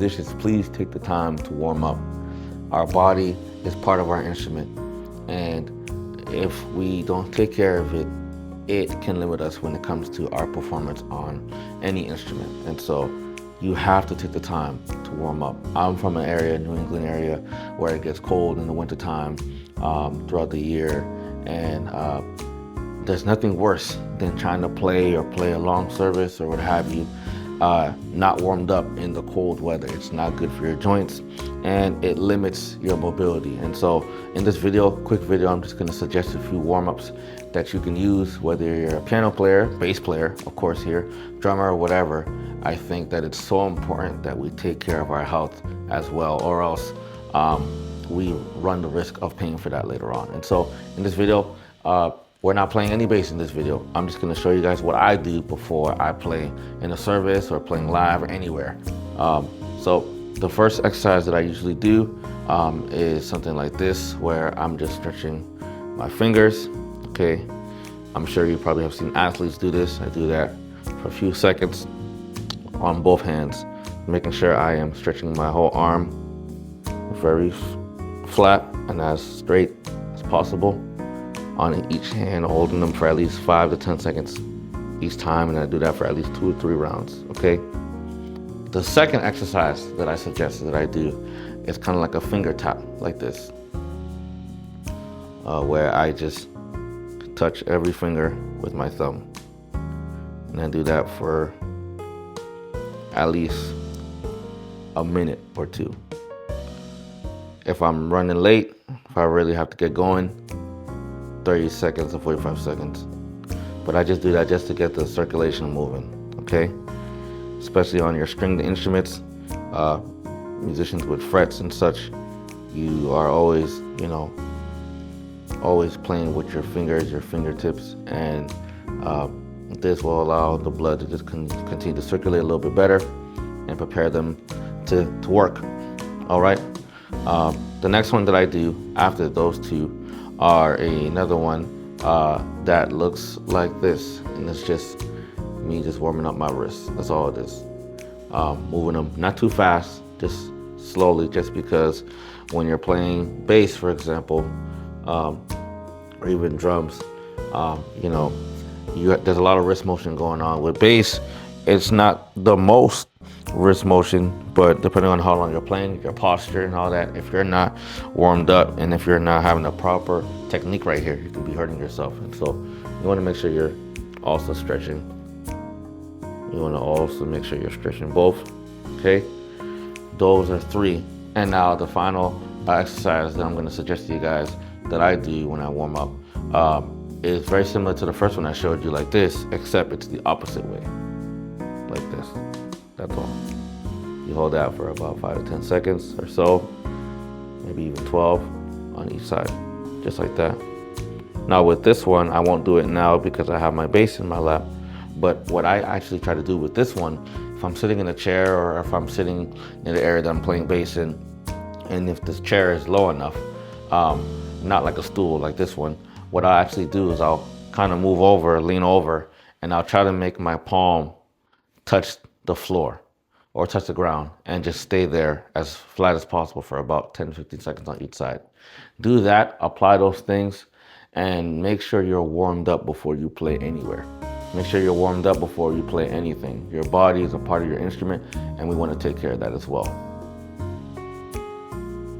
musicians, please take the time to warm up. Our body is part of our instrument, and if we don't take care of it, it can limit us when it comes to our performance on any instrument. And so you have to take the time to warm up. I'm from an area, New England area, where it gets cold in the wintertime throughout the year. And there's nothing worse than trying to play a long service or what have you, not warmed up in the cold weather. It's not good for your joints and it limits your mobility. And so in this video, quick video, I'm just gonna suggest a few warm-ups that you can use, whether you're a piano player, bass player, of course here, drummer, or whatever. I think that it's so important that we take care of our health as well, or else we run the risk of paying for that later on. And so in this video, we're not playing any bass in this video. I'm just gonna show you guys what I do before I play in a service or playing live or anywhere. So the first exercise that I usually do is something like this, where I'm just stretching my fingers, okay? I'm sure you probably have seen athletes do this. I do that for a few seconds on both hands, making sure I am stretching my whole arm very flat and as straight as possible on each hand, holding them for at least 5 to 10 seconds each time, and I do that for at least 2 or 3 rounds, okay? The second exercise that I suggest that I do is kind of like a finger tap, like this, where I just touch every finger with my thumb, and I do that for at least a minute or 2. If I'm running late, if I really have to get going, 30 seconds to 45 seconds. But I just do that just to get the circulation moving, okay? Especially on your stringed instruments, musicians with frets and such, you are always, always playing with your fingers, your fingertips, and this will allow the blood to just continue to circulate a little bit better and prepare them to work, all right? The next one that I do after those two are another one that looks like this, and it's just me just warming up my wrists. That's all it is. Moving them not too fast, just slowly, just because when you're playing bass, for example, or even drums, there's a lot of wrist motion going on. With bass, it's not the most wrist motion, but depending on how long you're playing, your posture and all that, if you're not warmed up and if you're not having a proper technique right here, you can be hurting yourself. And so you want to make sure you're also stretching. You want to also make sure you're stretching both, okay? Those are 3. And now the final exercise that I'm going to suggest to you guys that I do when I warm up is very similar to the first one I showed you, like this, except it's the opposite way, like this. That's all. You hold that for about 5 to 10 seconds or so, maybe even 12 on each side, just like that. Now with this one, I won't do it now because I have my bass in my lap, but what I actually try to do with this one, if I'm sitting in a chair or if I'm sitting in the area that I'm playing bass in, and if this chair is low enough, not like a stool like this one, what I actually do is I'll kind of move over, lean over, and I'll try to make my palm touch the floor or touch the ground and just stay there as flat as possible for about 10 to 15 seconds on each side. Do that, apply those things, and make sure you're warmed up before you play anywhere. Make sure you're warmed up before you play anything. Your body is a part of your instrument, and we want to take care of that as well.